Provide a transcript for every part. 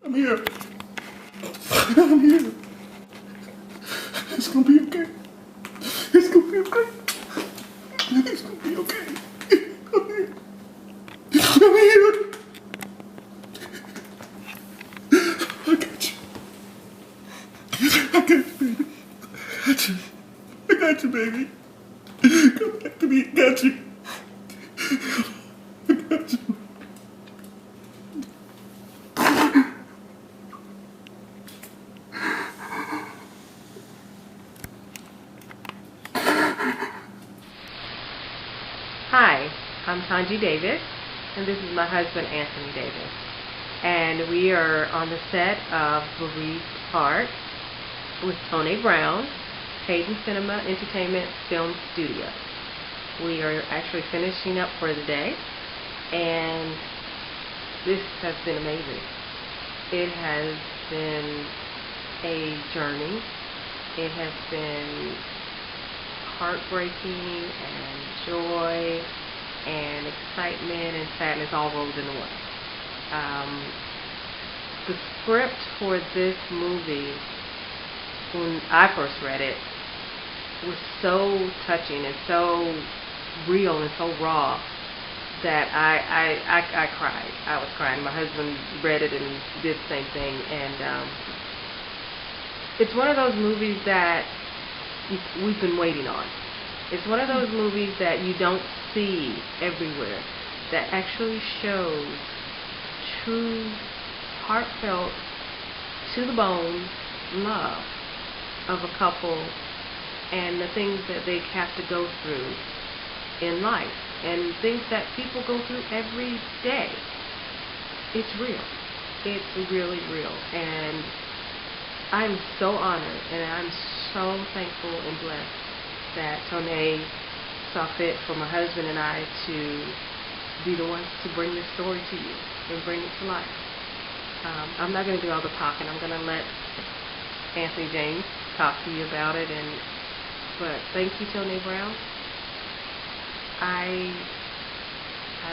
I'm here. I'm here. It's gonna be okay. It's gonna be okay. It's gonna be okay. I'm here. I'm here. I got you. I got you, baby. I got you. I got you, baby. Come back to me. I got you. I got you. Hi, I'm Tanji Davis, and this is my husband, Anthony Davis. And we are on the set of Bereaved Heart with Tony Brown, Hayden Cinema Entertainment Film Studio. We are actually finishing up for the day, and this has been amazing. It has been a journey. It has been heartbreaking and joy and excitement and sadness all rolled into one. The script for this movie, when I first read it, was so touching and so real and so raw that I cried. I was crying. My husband read it and did the same thing. And it's one of those movies that we've been waiting on. It's one of those movies that you don't see everywhere, that actually shows true, heartfelt, to the bone love of a couple and the things that they have to go through in life and things that people go through every day. It's real. It's really real. And I'm so honored and I'm so thankful and blessed that Tony saw fit for my husband and I to be the ones to bring this story to you and bring it to life. I'm not going to do all the talking. I'm going to let Anthony James talk to you about it. But thank you, Tony Brown. I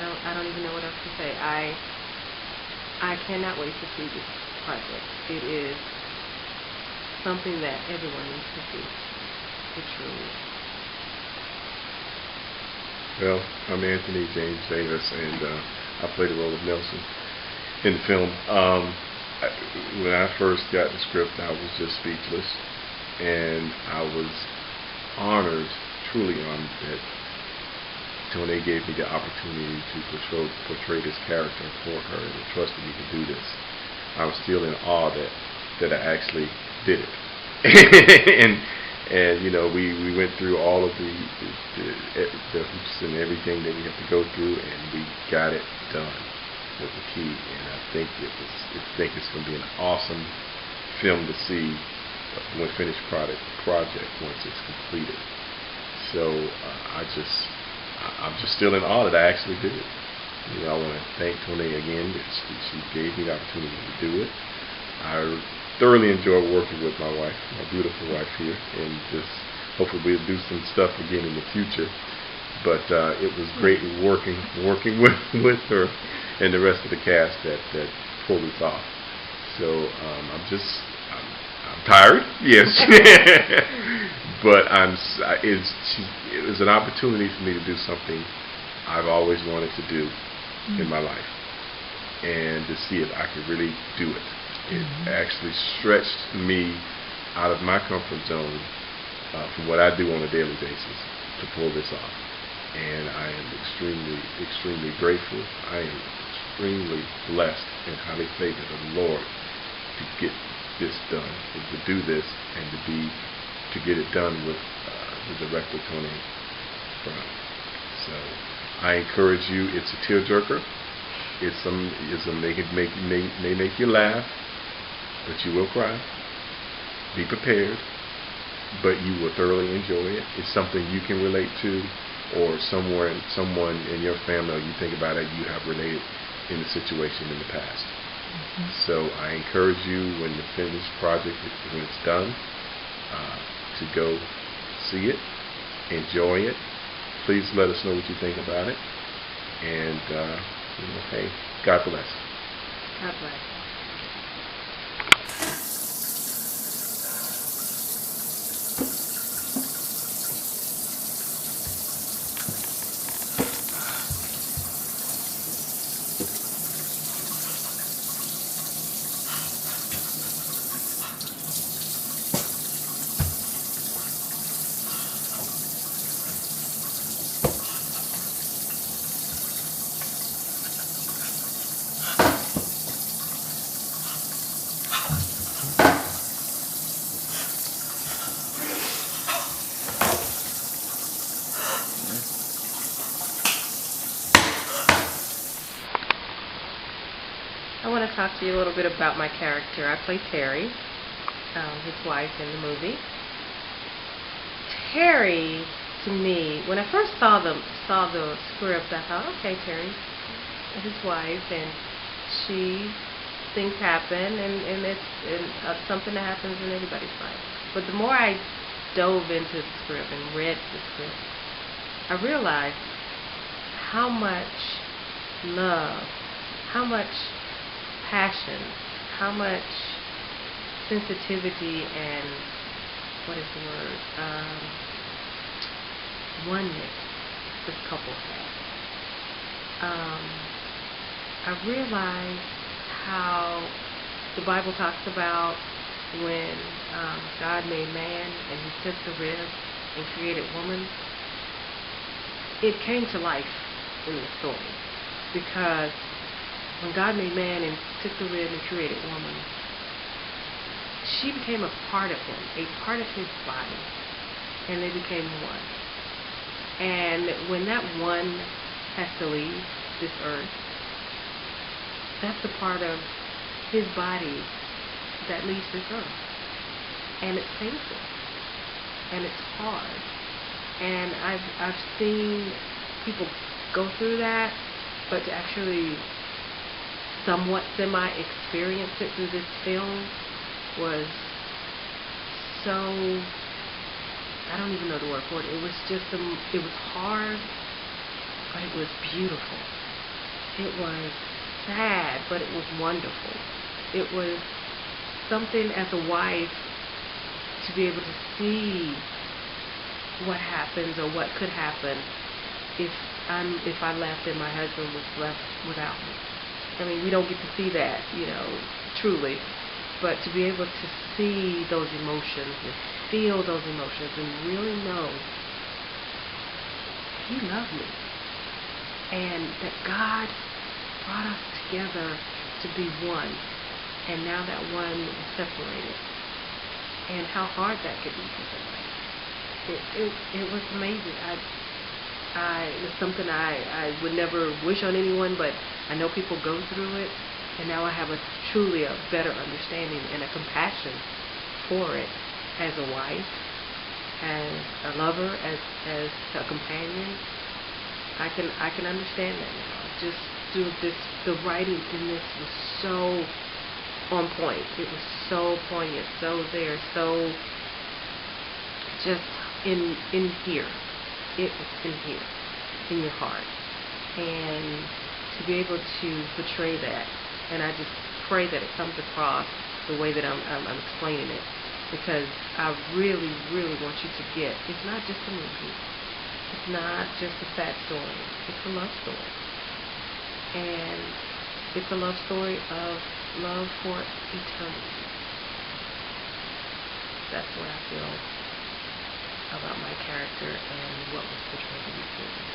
don't even know what else to say. I cannot wait to see this project. It is something that everyone needs to see. It truly is. Well, I'm Anthony James Davis, and I play the role of Nelson in the film. When I first got the script, I was just speechless, and I was honored, truly honored, that Tony gave me the opportunity to portray this character for her and trusted me to do this. I was still in awe that I actually did it. And you know, we went through all of the hoops and everything that we have to go through, and we got it done with the key. And I think it's going to be an awesome film to see when finished project once it's completed. So I'm just still in awe that I actually did it. You know, I want to thank Tony again. She gave me the opportunity to do it. I thoroughly enjoy working with my wife, my beautiful wife here, and just hopefully we'll do some stuff again in the future. But it was great working with her and the rest of the cast that pulled this off. So I'm tired, yes, but it was an opportunity for me to do something I've always wanted to do in my life, and to see if I could really do it. It actually stretched me out of my comfort zone from what I do on a daily basis to pull this off. And I am extremely, extremely grateful. I am extremely blessed and highly favored of the Lord to get this done, to do this, and to get it done with the director, Tony Brown. So I encourage you. It's a tearjerker. May make you laugh, but you will cry. Be prepared, but you will thoroughly enjoy it. It's something you can relate to, or someone in your family, or you think about it, you have related in the situation in the past. So I encourage you, when the finished project, when it's done, to go see it, enjoy it. Please let us know what you think about it, and hey, God bless. God bless. to talk to you a little bit about my character. I play Terry, his wife in the movie. Terry, to me, when I first saw the script, I thought, okay, Terry, his wife, and things happen, and it's something that happens in everybody's life. But the more I dove into the script and read the script, I realized how much love, how much passion, how much sensitivity and what is the word? Oneness this couple had. I realized how the Bible talks about when God made man and he took the rib and created woman. It came to life in the story, because when God made man and took the rib and created woman, she became a part of him, a part of his body, and they became one. And when that one has to leave this earth, that's a part of his body that leaves this earth. And it's painful. And it's hard. And I've seen people go through that, but to actually somewhat semi-experience it through this film was so, I don't even know the word for it. It was just, it was hard, but it was beautiful. It was sad, but it was wonderful. It was something as a wife to be able to see what happens or what could happen if I left and my husband was left without me. I mean, we don't get to see that, truly, but to be able to see those emotions and feel those emotions and really know he loved me and that God brought us together to be one, and now that one is separated, and how hard that could be for somebody. It was amazing. It's something I would never wish on anyone, but I know people go through it, and now I have truly a better understanding and a compassion for it as a wife, as a lover, as a companion. I can understand that now. Just through this, the writing in this was so on point. It was so poignant, so there, so just in here. It was in here, in your heart. And to be able to portray that, and I just pray that it comes across the way that I'm explaining it, because I really, really want you to get, it's not just a movie. It's not just a sad story. It's a love story. And it's a love story of love for eternity. That's what I feel about my character and what was portrayed in this movie.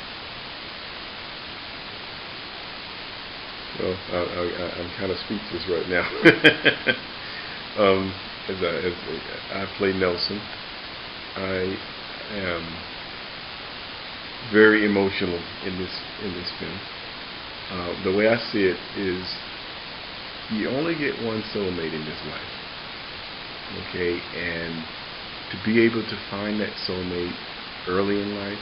Well, I'm kind of speechless right now. As I play Nelson, I am very emotional in this film. The way I see it is, you only get one soulmate in this life. Okay, and to be able to find that soulmate early in life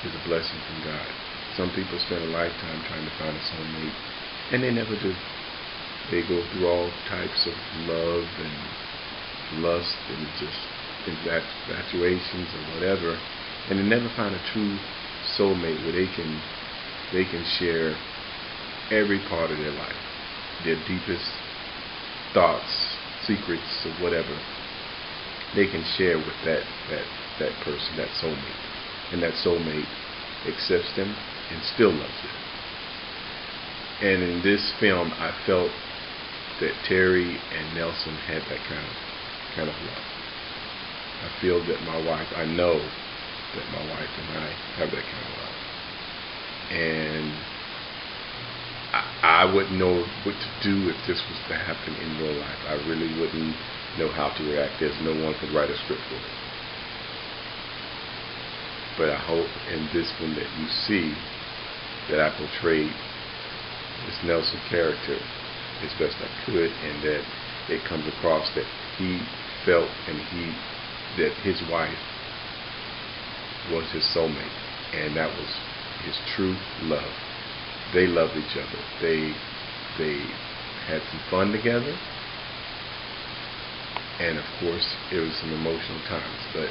is a blessing from God. Some people spend a lifetime trying to find a soulmate, and they never do. They go through all types of love and lust and just infatuations or whatever, and they never find a true soulmate where they can share every part of their life, their deepest thoughts, secrets, or whatever. They can share with that person, that soulmate, and that soulmate accepts them and still loves them. And in this film, I felt that Terry and Nelson had that kind of love. I feel that I know that my wife and I have that kind of love. And I wouldn't know what to do if this was to happen in real life. I really wouldn't know how to react. There's no one could write a script for it. But I hope in this one that you see that I portrayed this Nelson character as best I could, and that it comes across that he felt that his wife was his soulmate, and that was his true love. They loved each other. They had some fun together, and of course it was some emotional times, but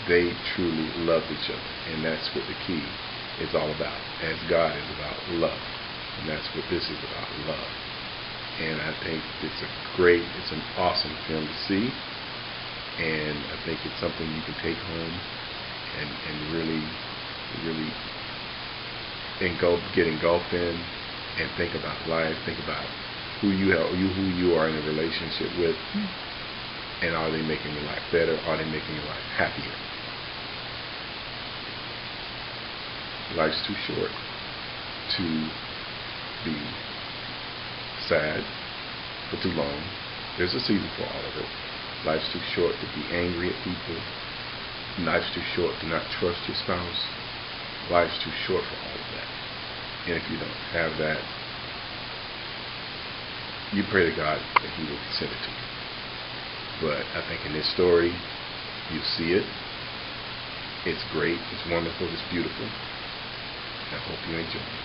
they truly loved each other, and that's what the key is all about, as God is about love, and that's what this is about, love. And I think it's an awesome film to see, and I think it's something you can take home and really get engulfed in, and think about life, think about who you are in a relationship with, and are they making your life better? Are they making your life happier? Life's too short to be sad for too long. There's a season for all of it. Life's too short to be angry at people. Life's too short to not trust your spouse. Life's too short for all of that. And if you don't have that, you pray to God that He will send it to you. But I think in this story, you see it. It's great. It's wonderful. It's beautiful. I hope you enjoy it.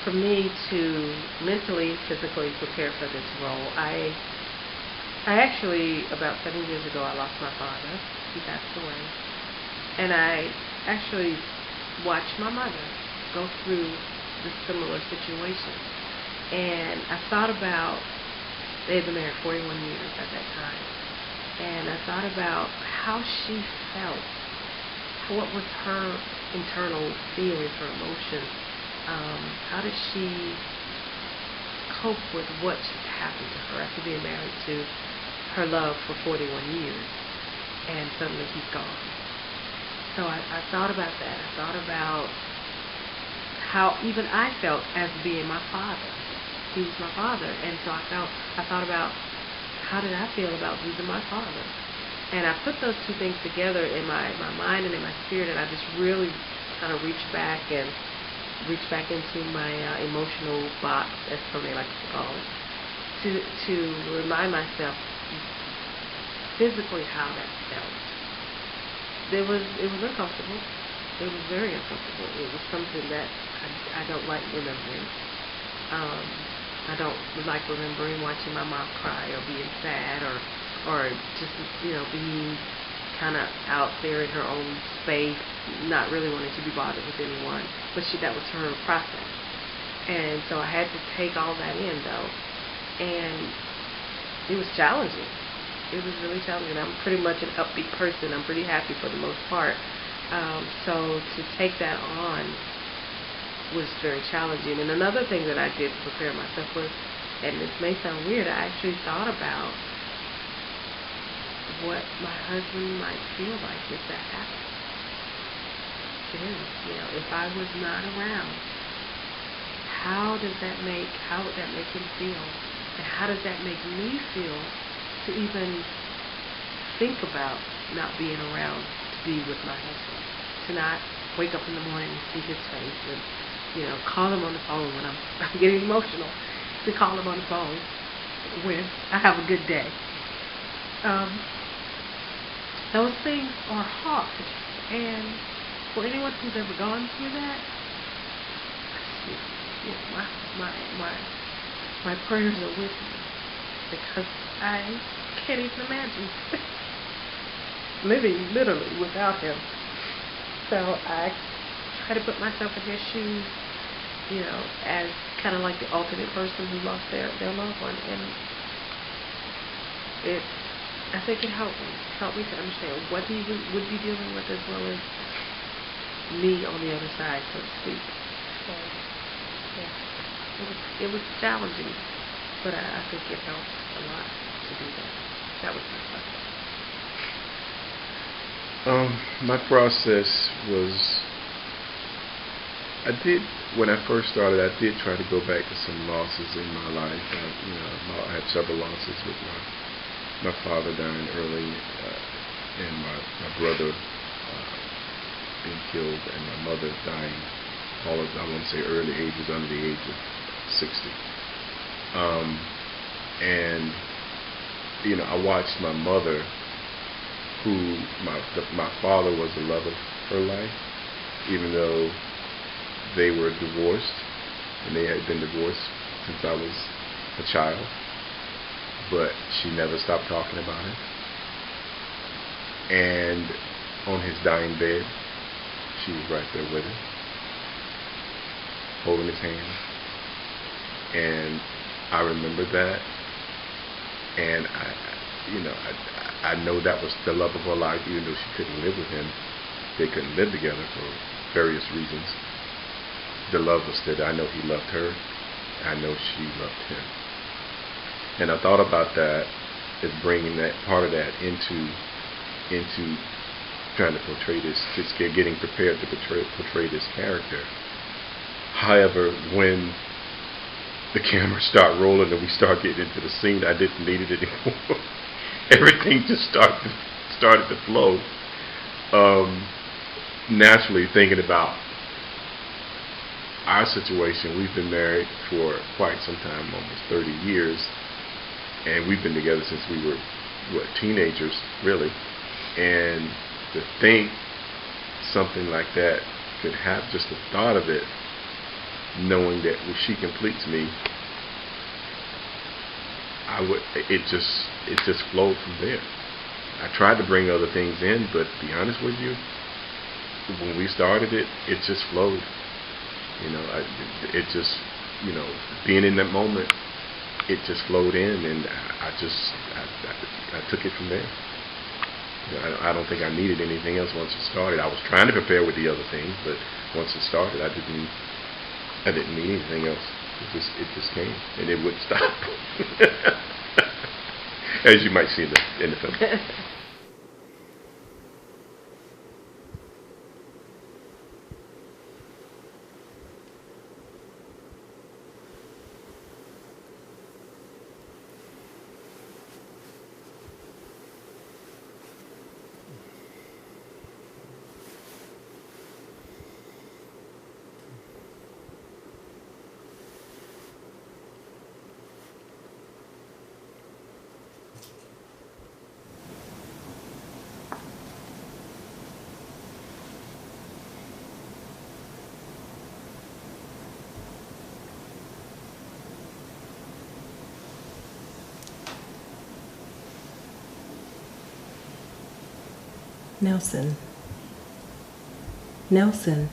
For me to mentally, physically prepare for this role, I actually, about 7 years ago, I lost my father. He passed away. And I actually watched my mother go through this similar situation. And I thought about, they had been married 41 years at that time. And I thought about how she felt, what was her internal feelings, her emotions. How did she cope with what just happened to her after being married to her love for 41 years, and suddenly he's gone? So I thought about that. I thought about how even I felt as being my father. He was my father, and so I thought about how did I feel about losing my father. And I put those two things together in my mind and in my spirit, and I just really kind of reached back into my emotional box, as somebody likes to call it, to remind myself physically how that felt. It was uncomfortable. It was very uncomfortable. It was something that I don't like remembering. I don't like remembering watching my mom cry or being sad or just being kind of out there in her own space, not really wanting to be bothered with anyone. But that was her process. And so I had to take all that in, though. And it was challenging. It was really challenging. I'm pretty much an upbeat person. I'm pretty happy for the most part. So to take that on was very challenging. And another thing that I did to prepare myself was, and this may sound weird, I actually thought about what my husband might feel like if that happened to him. If I was not around, how would that make him feel? And how does that make me feel to even think about not being around to be with my husband? To not wake up in the morning and see his face and, call him on the phone when I'm getting emotional. To call him on the phone when I have a good day. Those things are hard, and for anyone who's ever gone through that, my prayers are with you, because I can't even imagine living literally without him. So I try to put myself in his shoes, as kind of like the alternate person who lost their loved one, and I think it helped me to understand what he would be dealing with, as well as me on the other side, so to speak. So, yeah, it was challenging, but I think it helped a lot to do that. That was my process. My process was, when I first started, I did try to go back to some losses in my life. I had several losses with my father dying early, and my brother being killed, and my mother dying, all of, I want to say early ages, under the age of 60. And I watched my mother, who my father was the love of her life, even though they were divorced, and they had been divorced since I was a child, but she never stopped talking about him. And on his dying bed, she was right there with him, holding his hand. And I remember that, and I know that was the love of her life, even though she couldn't live with him. They couldn't live together for various reasons. The love was still there. I know he loved her. I know she loved him. And I thought about that as bringing that part of that into trying to portray this, getting prepared to portray this character. However, when the cameras start rolling and we start getting into the scene, I didn't need it anymore. Everything just started to flow. Naturally, thinking about our situation, we've been married for quite some time, almost 30 years, and we've been together since we were teenagers, really. And to think something like that could happen, just the thought of it, knowing that when she completes me, it just flowed from there. I tried to bring other things in, but to be honest with you, when we started it just flowed. Being in that moment, it just flowed in, and I took it from there. I don't think I needed anything else once it started. I was trying to prepare with the other things, but once it started, I didn't need anything else. It just came, and it wouldn't stop. As you might see in the film. Nelson.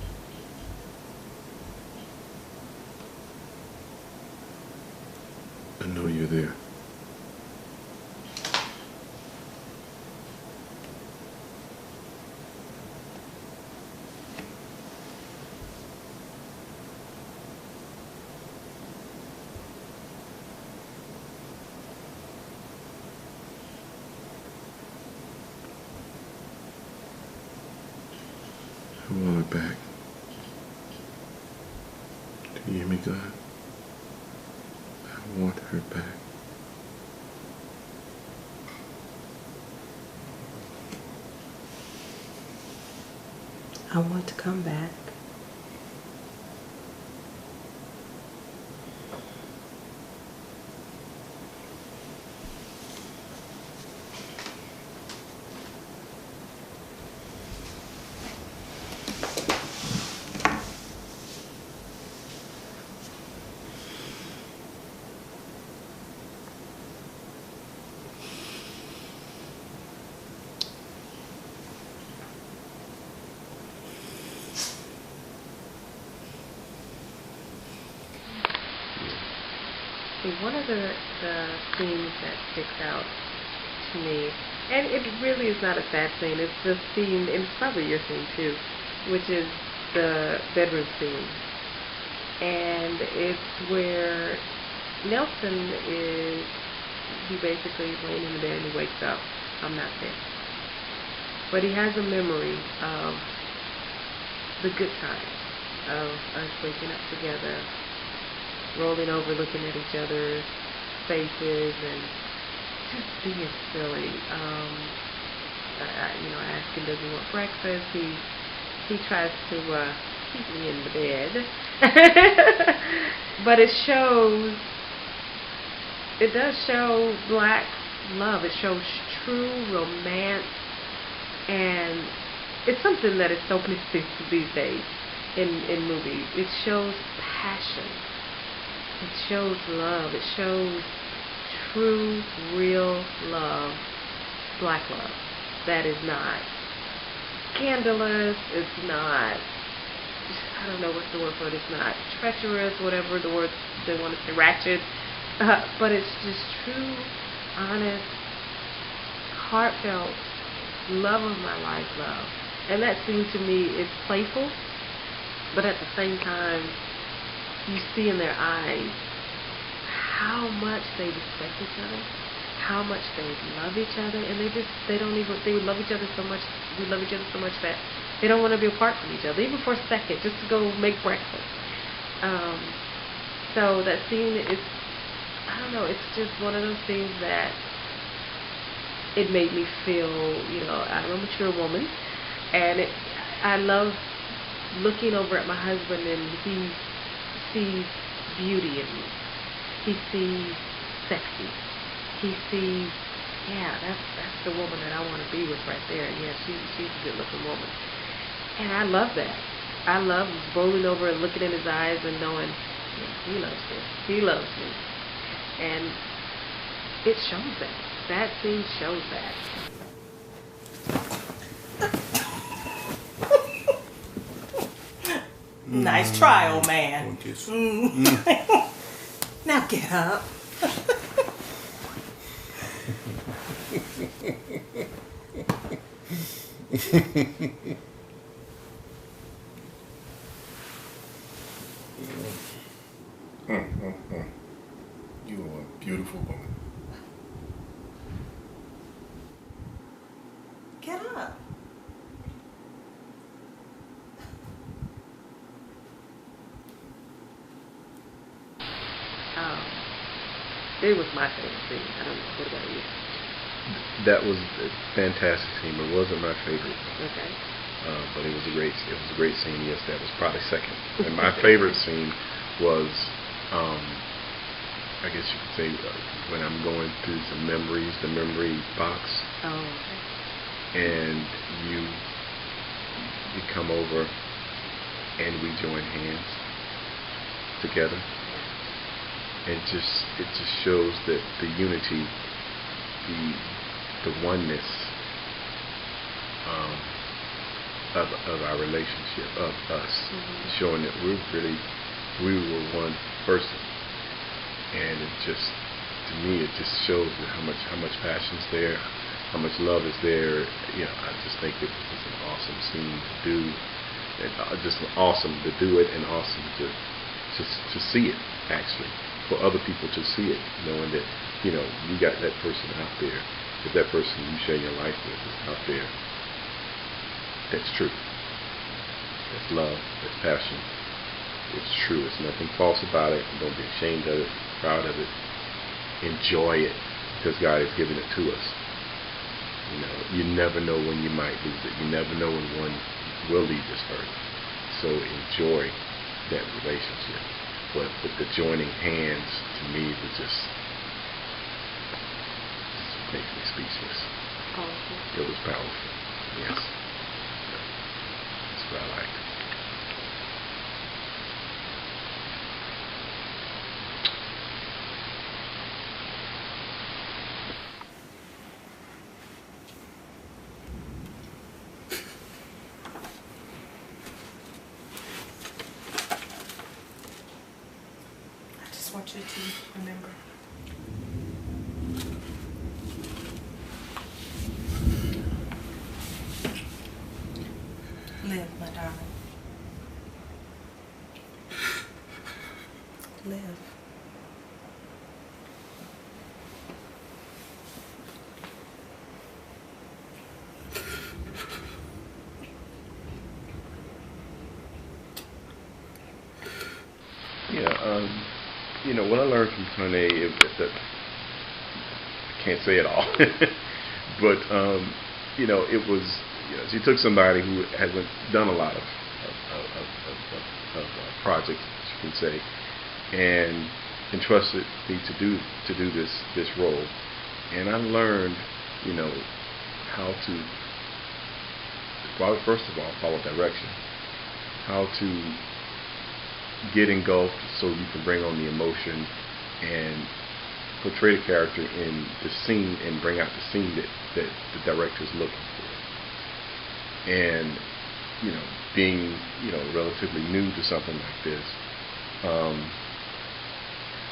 I know you're there. I want her back. Do you hear me, God? I want her back. I want to come back. One of the scenes that sticks out to me, and it really is not a sad scene, it's the scene, and it's probably your scene too, which is the bedroom scene. And it's where Nelson is, he basically is laying in the bed and he wakes up. I'm not there. But he has a memory of the good times, of us waking up together, rolling over, looking at each other's faces, and just being silly. I ask him, does he want breakfast? He tries to keep me in the bed. But it does show black love. It shows true romance, and it's something that is so missing these days in movies. It shows passion. It shows love. It shows true, real love, black love. That is not scandalous. It's not, I don't know what's the word for it. It's not treacherous, whatever the word they want to say, ratchet. But it's just true, honest, heartfelt love of my life love. And that scene to me is playful, but at the same time, you see in their eyes how much they respect each other, how much they love each other, and they love each other so much, we love each other so much that they don't want to be apart from each other, even for a second, just to go make breakfast. So that scene is, I don't know, it's just one of those things that it made me feel, I'm a mature woman, and I love looking over at my husband, and he sees beauty in me. He sees sexy. He sees, yeah, that's the woman that I want to be with right there. Yeah, she's a good-looking woman. And I love that. I love rolling over and looking in his eyes and knowing, yeah, he loves me. He loves me. And it shows that. That scene shows that. Nice try, old man. Now get up. You are a beautiful woman. Get up. It was my favorite scene. I don't know. What about you? That was a fantastic scene, but it wasn't my favorite. Okay. But it was a great scene. Yes, that was probably second. And my favorite scene was, I guess you could say, when I'm going through some memories, the memory box. Oh, okay. And you come over and we join hands together. It just shows that the unity, the oneness of our relationship, of us, showing that we were one person. And it just, to me, it just shows that how much passion's there, how much love is there. I just think it was an awesome scene to do, and just awesome to do it, and awesome to see it, actually, for other people to see it, knowing that you got that person out there, that person you share your life with is out there. That's true. That's love. That's passion. It's true. It's nothing false about it. Don't be ashamed of it. Proud of it. Enjoy it, because God has given it to us. You never know when you might lose it. You never know when one will leave this earth. So enjoy that relationship. But the joining hands, to me, was just makes me speechless. Powerful. It was powerful. Yes. That's what I liked. I want you to remember. Live, my darling. Live. Yeah, what I learned from Tony is that I can't say it all, but it was, she took somebody who hasn't done a lot of projects, you can say, and entrusted me to do this role, and I learned, how to, well, first of all, follow direction, how to get engulfed so you can bring on the emotion and portray the character in the scene and bring out the scene that the director is looking for. And being relatively new to something like this,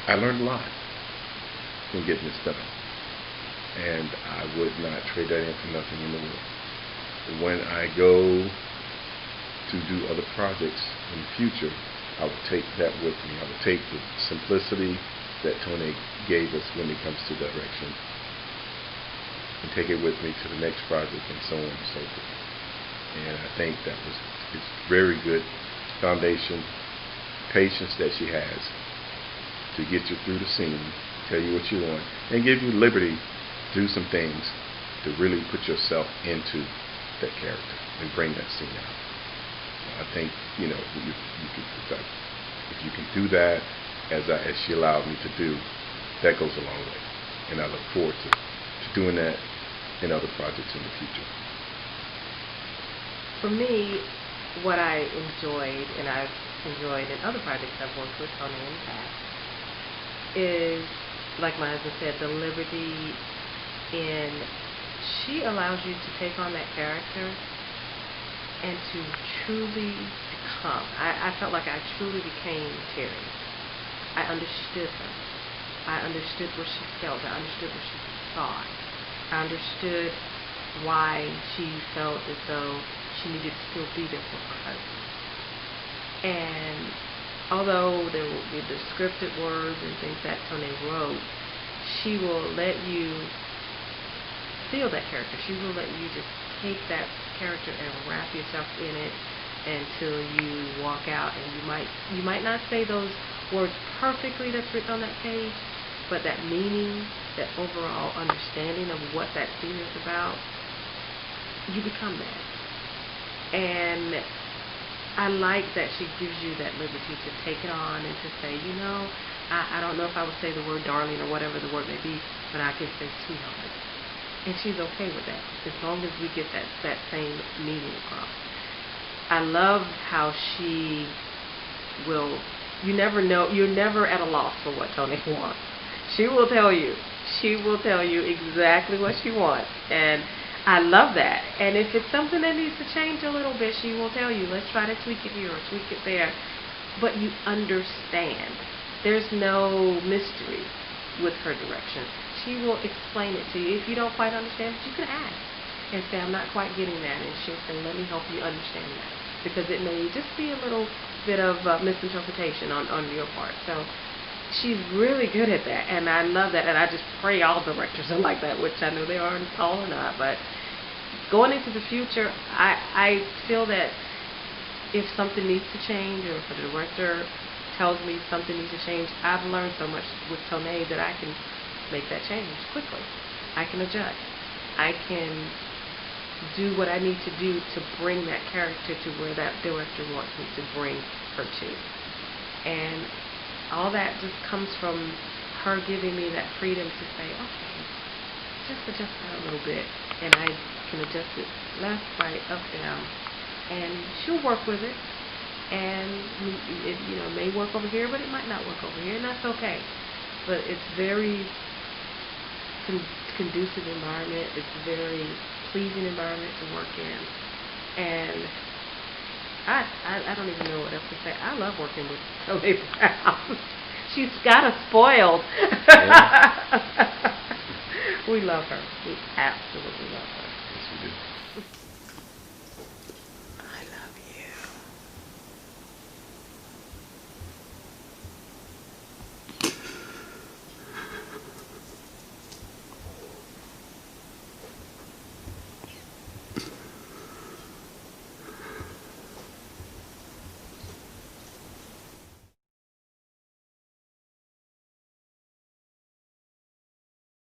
I learned a lot from getting this done, and I would not trade that in for nothing in the world. When I go to do other projects in the future, I would take that with me. I would take the simplicity that Tony gave us when it comes to direction and take it with me to the next project, and so on and so forth. And I think it's very good foundation, patience that she has to get you through the scene, tell you what you want, and give you liberty to do some things to really put yourself into that character and bring that scene out. I think if you can do that as she allowed me to do, that goes a long way, and I look forward to doing that in other projects in the future. For me, what I enjoyed, and I've enjoyed in other projects I've worked with Tony in the past, is, like my husband said, the liberty in she allows you to take on that character and to truly become. I felt like I truly became Terry. I understood her. I understood what she felt. I understood what she thought. I understood why she felt as though she needed to still be there for her husband. And although there will be the scripted words and things that Tony wrote, she will let you feel that character. She will let you just take that character and wrap yourself in it until you walk out, and you might not say those words perfectly that's written on that page, but that meaning, that overall understanding of what that scene is about, you become that. And I like that she gives you that liberty to take it on and to say, I don't know if I would say the word darling or whatever the word may be, but I can say sweetheart. And she's okay with that, as long as we get that same meaning across. I love how she will, you never know, you're never at a loss for what Tony wants. She will tell you. She will tell you exactly what she wants. And I love that. And if it's something that needs to change a little bit, she will tell you, let's try to tweak it here or tweak it there. But you understand. There's no mystery with her direction. She will explain it to you. If you don't quite understand it, you can ask and say, I'm not quite getting that. And she'll say, let me help you understand that. Because it may just be a little bit of misinterpretation on your part. So she's really good at that. And I love that. And I just pray all directors are like that, which I know they aren't all or not. But going into the future, I feel that if something needs to change, or if a director tells me something needs to change, I've learned so much with Tony that I can make that change quickly. I can adjust. I can do what I need to do to bring that character to where that director wants me to bring her to. And all that just comes from her giving me that freedom to say, okay, just adjust that a little bit, and I can adjust it left, right, up, down, and she'll work with it. And it may work over here, but it might not work over here, and that's okay. But it's very conducive environment. It's a very pleasing environment to work in, and I don't even know what else to say. I love working with Tony Brown. She's got us spoiled. Yeah. We love her. We absolutely love her. Yes, we do.